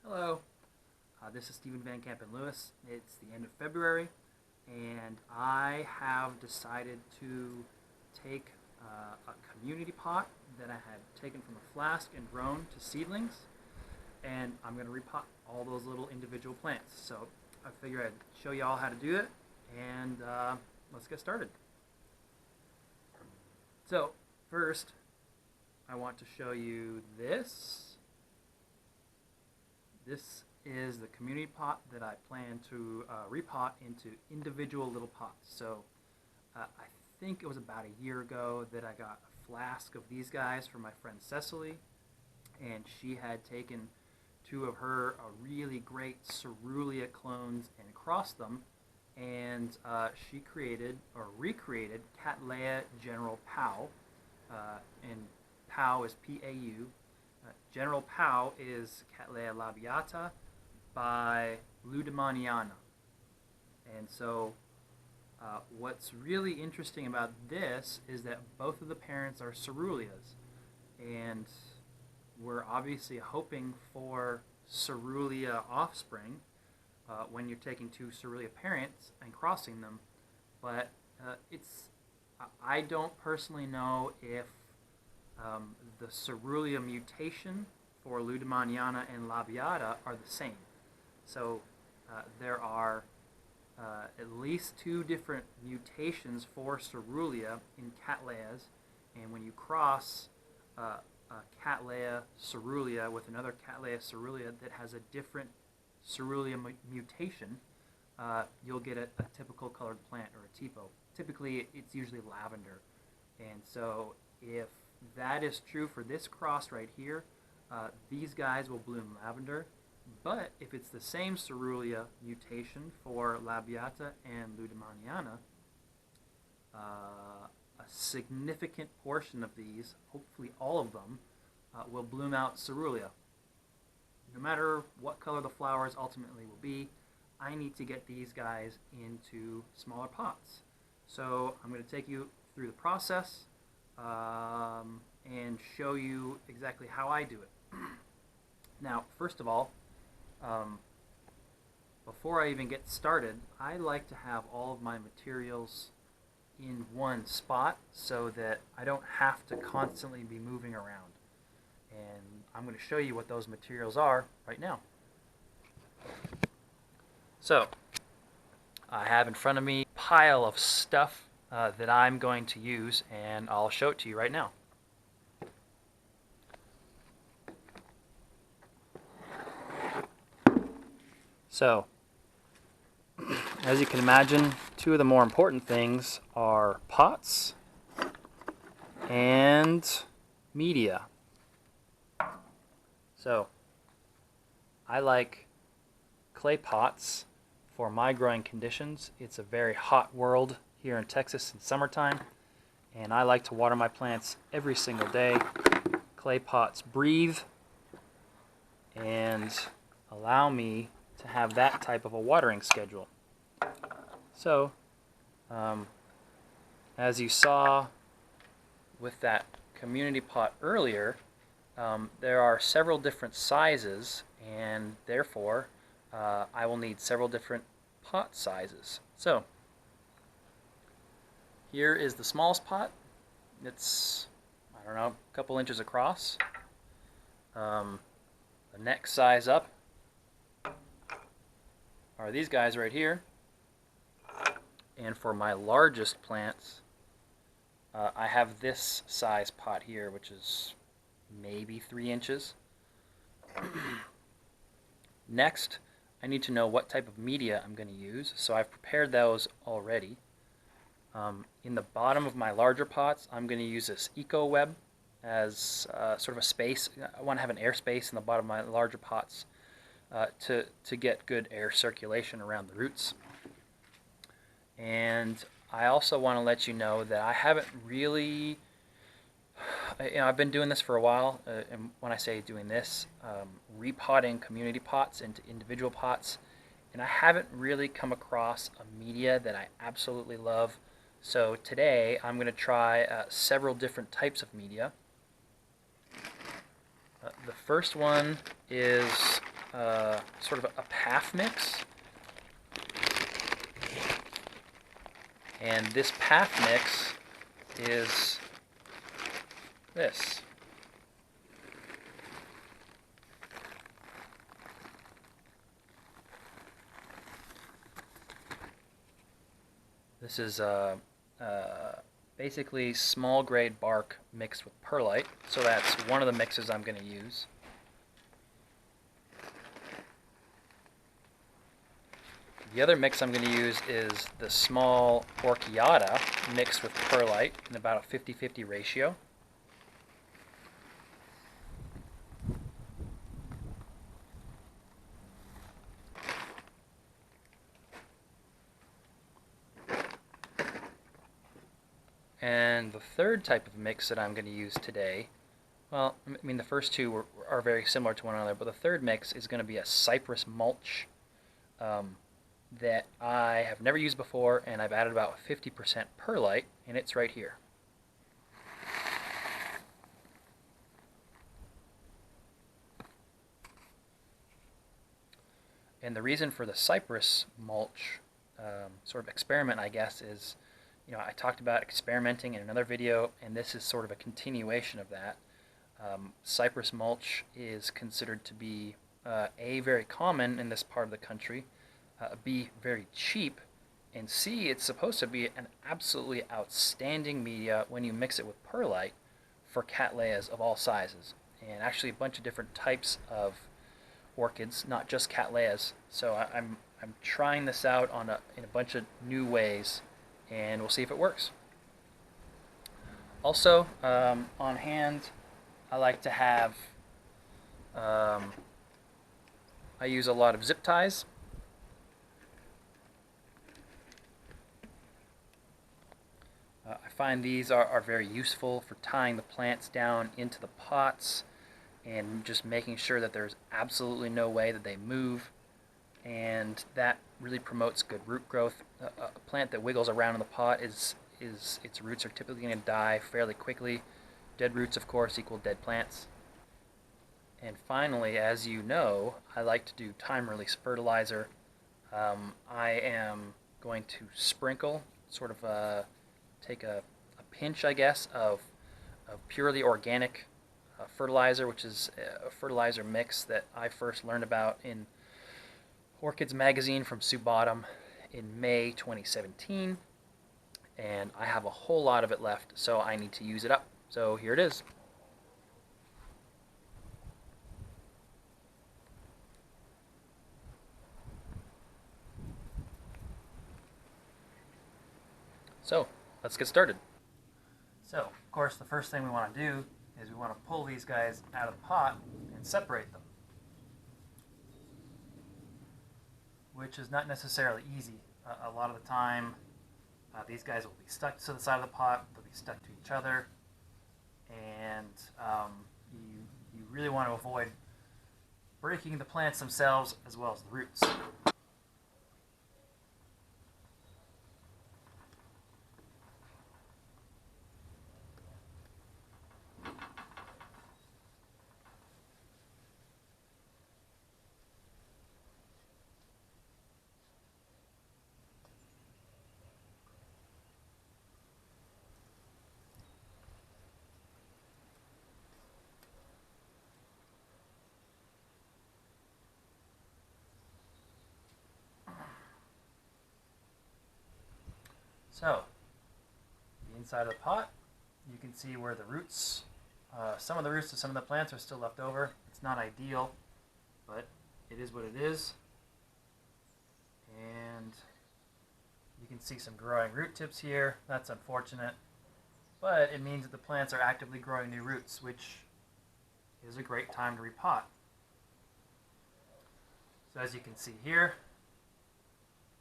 Hello, this is Stephen Van Kampen-Lewis. It's the end of February, and I have decided to take a community pot that I had taken from a flask and grown to seedlings, and I'm going to repot all those little individual plants. So I figured I'd show you all how to do it, and let's get started. So first, I want to show you this. This is the community pot that I plan to repot into individual little pots. So I think it was about a year ago that I got a flask of these guys from my friend Cecily, and she had taken two of her really great coerulea clones and crossed them, and she created or recreated Cattleya General Pau, and Pau is P-A-U. General Pau is Cattleya labiata by lueddemanniana. And so what's really interesting about this is that both of the parents are coeruleas, and we're obviously hoping for coerulea offspring when you're taking two coerulea parents and crossing them, but I don't personally know if the coerulea mutation for lueddemanniana and labiata are the same. So there are at least two different mutations for coerulea in Cattleyas, and when you cross a Cattleya coerulea with another Cattleya coerulea that has a different coerulea mutation, you'll get a typical colored plant, or a tipo. Typically it's usually lavender, and so if that is true for this cross right here, these guys will bloom lavender. But if it's the same coerulea mutation for labiata and lueddemanniana, a significant portion of these, hopefully all of them, will bloom out coerulea. No matter what color the flowers ultimately will be, I need to get these guys into smaller pots. So I'm going to take you through the process and show you exactly how I do it. Now, first of all, before I even get started, I like to have all of my materials in one spot so that I don't have to constantly be moving around. And I'm going to show you what those materials are right now. So, I have in front of me a pile of stuff that I'm going to use, and I'll show it to you right now. So, as you can imagine, two of the more important things are pots and media. So, I like clay pots for my growing conditions. It's a very hot world here in Texas in summertime, and I like to water my plants every single day. Clay pots breathe and allow me to have that type of a watering schedule. So, as you saw with that community pot earlier, there are several different sizes, and therefore I will need several different pot sizes. So, here is the smallest pot. It's, I don't know, a couple inches across. The next size up are these guys right here. And for my largest plants, I have this size pot here, which is maybe 3 inches. Next, I need to know what type of media I'm going to use, so I've prepared those already. In the bottom of my larger pots, I'm going to use this Eco Web as sort of a space. I want to have an air space in the bottom of my larger pots to get good air circulation around the roots. And I also want to let you know that I haven't really, I've been doing this for a while, and when I say doing this, repotting community pots into individual pots, and I haven't really come across a media that I absolutely love. So today I'm going to try several different types of media. The first one is sort of a PAF mix. And this PAF mix is this. This is basically small grade bark mixed with perlite, so that's one of the mixes I'm going to use. The other mix I'm going to use is the small orchiata mixed with perlite in about a 50-50 ratio. And the third type of mix that I'm going to use today, well, I mean the first two are very similar to one another, but the third mix is going to be a cypress mulch that I have never used before, and I've added about 50% perlite, and it's right here. And the reason for the cypress mulch sort of experiment, I guess, is, you know, I talked about experimenting in another video, and this is sort of a continuation of that. Cypress mulch is considered to be A, very common in this part of the country, B, very cheap, and C, it's supposed to be an absolutely outstanding media when you mix it with perlite for Cattleyas of all sizes, and actually a bunch of different types of orchids, not just Cattleyas. So I'm trying this out in a bunch of new ways, and we'll see if it works. Also, on hand, I like to have, I use a lot of zip ties. I find these are very useful for tying the plants down into the pots and just making sure that there's absolutely no way that they move, and that really promotes good root growth. A plant that wiggles around in the pot its roots are typically going to die fairly quickly. Dead roots, of course, equal dead plants. And finally, as you know, I like to do time-release fertilizer. I am going to sprinkle, sort of take a pinch, I guess, of purely organic fertilizer, which is a fertilizer mix that I first learned about in Orchids magazine from Sue Bottom in May 2017, and I have a whole lot of it left, so I need to use it up. So here it is. So let's get started. So, of course, the first thing we want to do is we want to pull these guys out of the pot and separate them, which is not necessarily easy. A lot of the time, these guys will be stuck to the side of the pot, they'll be stuck to each other, and you really want to avoid breaking the plants themselves as well as the roots. So, the inside of the pot, you can see where the roots, some of the roots of some of the plants are still left over. It's not ideal, but it is what it is. And you can see some growing root tips here. That's unfortunate, but it means that the plants are actively growing new roots, which is a great time to repot. So as you can see here,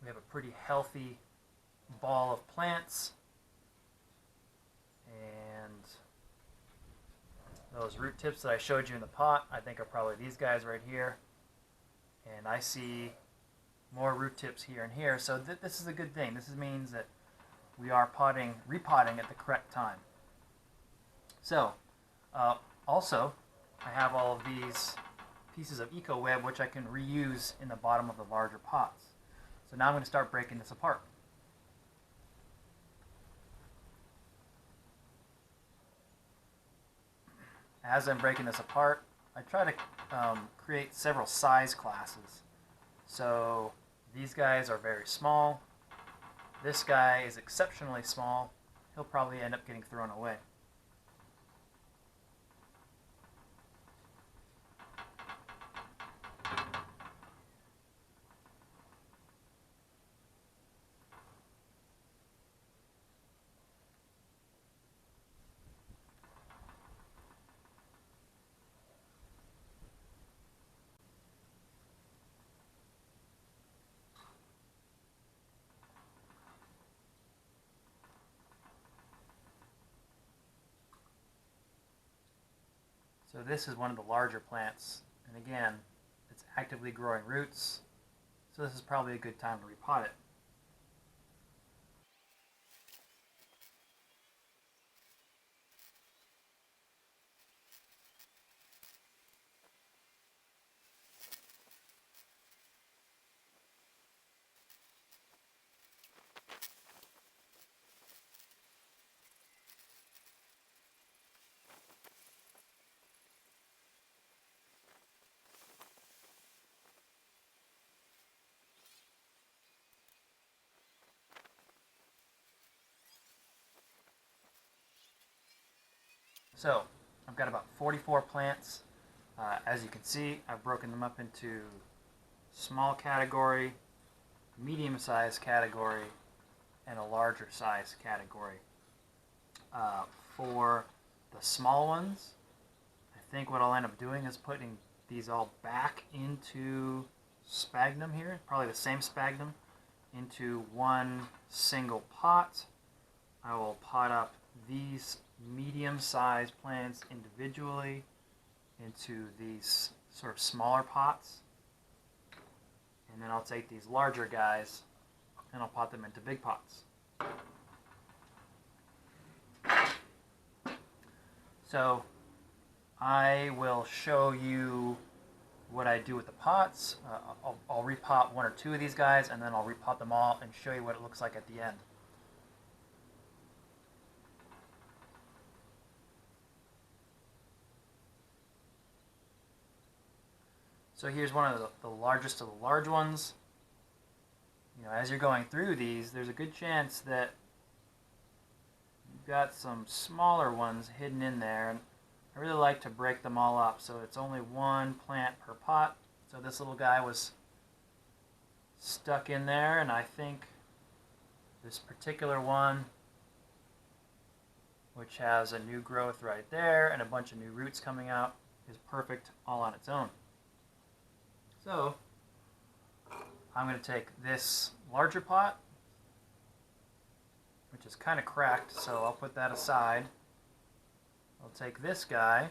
we have a pretty healthy ball of plants, and those root tips that I showed you in the pot, I think are probably these guys right here, and I see more root tips here and here, so this is a good thing. This means that we are repotting at the correct time. So also I have all of these pieces of eco web which I can reuse in the bottom of the larger pots. So now I'm going to start breaking this apart. As I'm breaking this apart, I try to create several size classes. So these guys are very small. This guy is exceptionally small. He'll probably end up getting thrown away. So this is one of the larger plants, and again, it's actively growing roots, so this is probably a good time to repot it. So I've got about 44 plants. As you can see, I've broken them up into small category, medium-sized category, and a larger size category. For the small ones, I think what I'll end up doing is putting these all back into sphagnum here, probably the same sphagnum, into one single pot. I will pot up these medium-sized plants individually into these sort of smaller pots, and then I'll take these larger guys and I'll pot them into big pots. So I will show you what I do with the pots. I'll repot one or two of these guys, and then I'll repot them all and show you what it looks like at the end. So here's one of the largest of the large ones. You know, as you're going through these, there's a good chance that you've got some smaller ones hidden in there. And I really like to break them all up, so it's only one plant per pot. So this little guy was stuck in there, and I think this particular one, which has a new growth right there and a bunch of new roots coming out, is perfect all on its own. So I'm going to take this larger pot, which is kind of cracked, so I'll put that aside. I'll take this guy,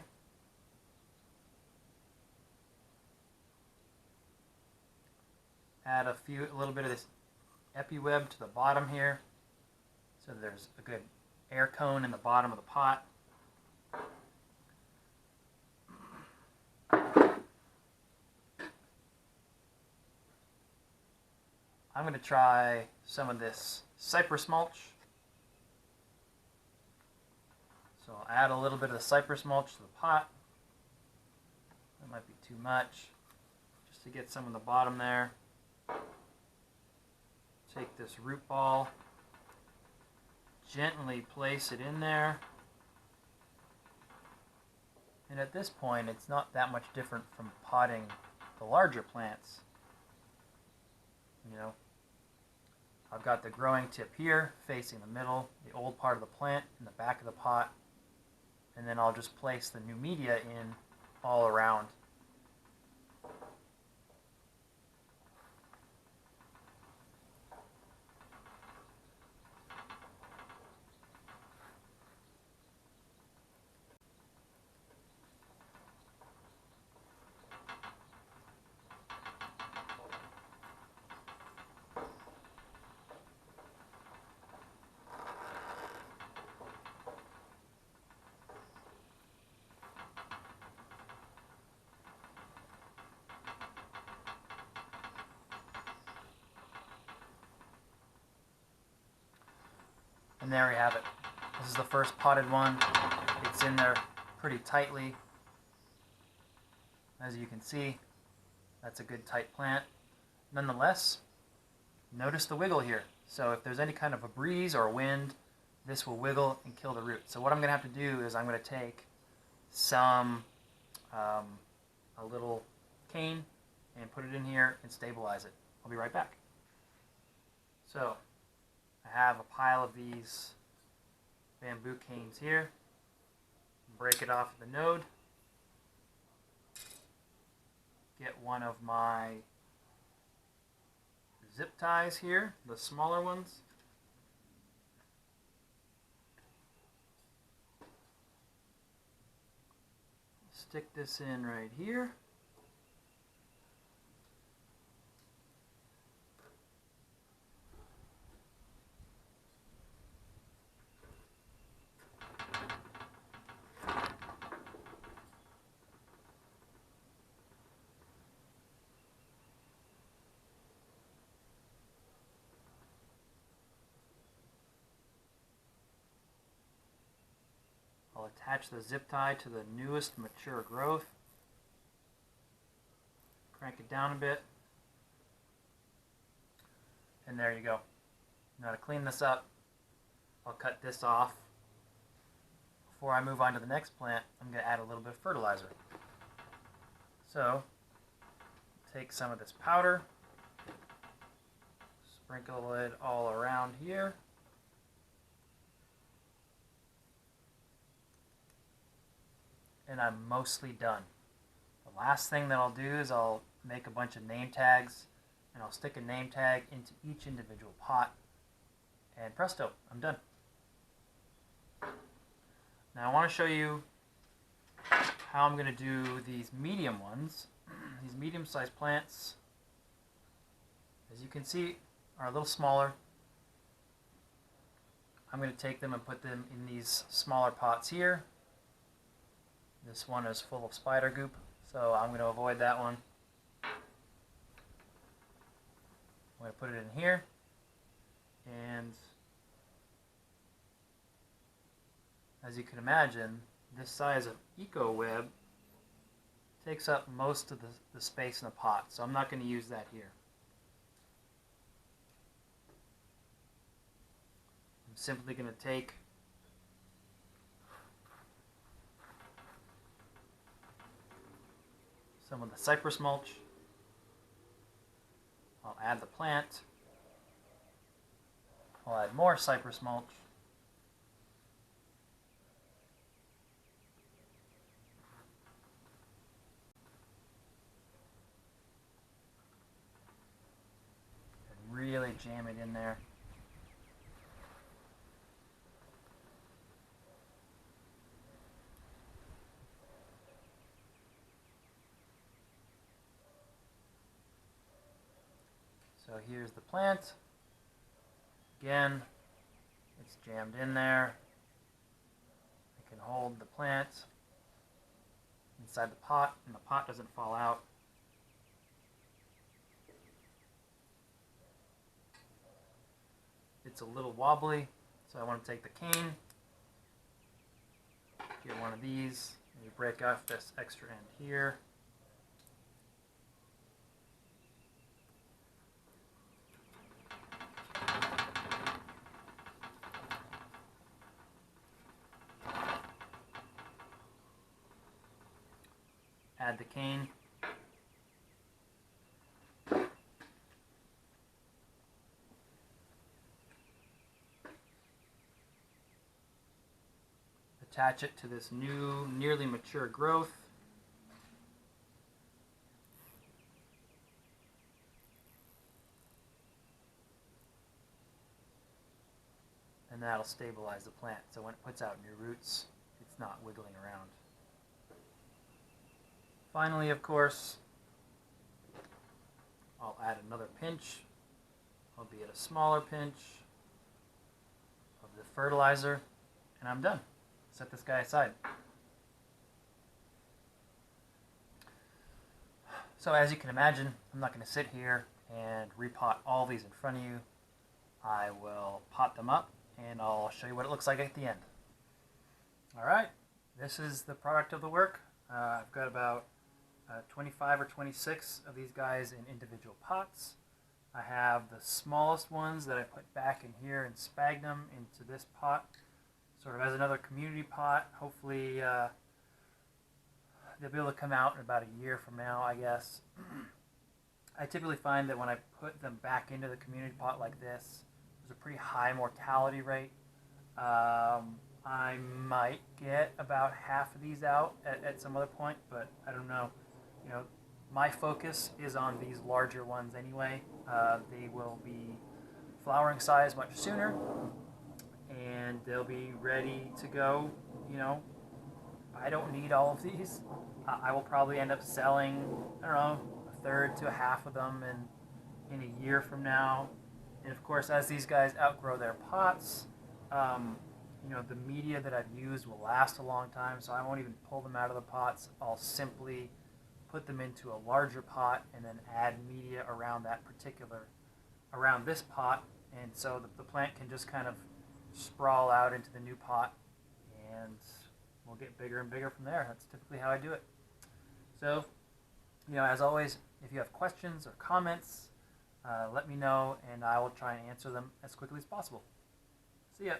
add a little bit of this epi-web to the bottom here, so there's a good air cone in the bottom of the pot. I'm going to try some of this cypress mulch. So I'll add a little bit of the cypress mulch to the pot. That might be too much, just to get some in the bottom there. Take this root ball, gently place it in there. And at this point, it's not that much different from potting the larger plants. You know, I've got the growing tip here facing the middle, the old part of the plant in the back of the pot, and then I'll just place the new media in all around. And there we have it. This is the first potted one. It's in there pretty tightly. As you can see, that's a good tight plant. Nonetheless, notice the wiggle here. So if there's any kind of a breeze or wind, this will wiggle and kill the root. So what I'm going to have to do is I'm going to take some, a little cane and put it in here and stabilize it. I'll be right back. So I have a pile of these bamboo canes here. Break it off at the node. Get one of my zip ties here, the smaller ones. Stick this in right here. I'll attach the zip tie to the newest mature growth. Crank it down a bit. And there you go. Now to clean this up, I'll cut this off. Before I move on to the next plant, I'm going to add a little bit of fertilizer. So, take some of this powder, sprinkle it all around here. And I'm mostly done. The last thing that I'll do is I'll make a bunch of name tags, and I'll stick a name tag into each individual pot, and presto, I'm done. Now I want to show you how I'm going to do these medium ones. These medium-sized plants, as you can see, are a little smaller. I'm going to take them and put them in these smaller pots here. This one is full of spider goop, so I'm going to avoid that one. I'm going to put it in here, and as you can imagine, this size of eco web takes up most of the space in the pot, so I'm not going to use that here. I'm simply going to take some of the cypress mulch. I'll add the plant. I'll add more cypress mulch. And really jam it in there. So here's the plant. Again, it's jammed in there. I can hold the plant inside the pot, and the pot doesn't fall out. It's a little wobbly, so I want to take the cane, get one of these, and break off this extra end here. Add the cane. Attach it to this new, nearly mature growth. And that'll stabilize the plant, so when it puts out new roots, it's not wiggling around. Finally, of course, I'll add another pinch, albeit a smaller pinch, of the fertilizer, and I'm done. Set this guy aside. So as you can imagine, I'm not going to sit here and repot all these in front of you. I will pot them up and I'll show you what it looks like at the end. Alright, this is the product of the work. I've got about 25 or 26 of these guys in individual pots. I have the smallest ones that I put back in here and sphagnum into this pot, sort of as another community pot. Hopefully they'll be able to come out in about a year from now, I guess. I typically find that when I put them back into the community pot like this, there's a pretty high mortality rate. I might get about half of these out at some other point, but I don't know. You know, my focus is on these larger ones anyway. They will be flowering size much sooner, and they'll be ready to go. You know, I don't need all of these. I will probably end up selling, I don't know, a third to a half of them in a year from now. And of course, as these guys outgrow their pots, you know, the media that I've used will last a long time, so I won't even pull them out of the pots. I'll simply put them into a larger pot and then add media around around this pot, and so the plant can just kind of sprawl out into the new pot, and we'll get bigger and bigger from there. That's typically how I do it. So, you know, as always, if you have questions or comments, let me know, and I will try and answer them as quickly as possible. See ya.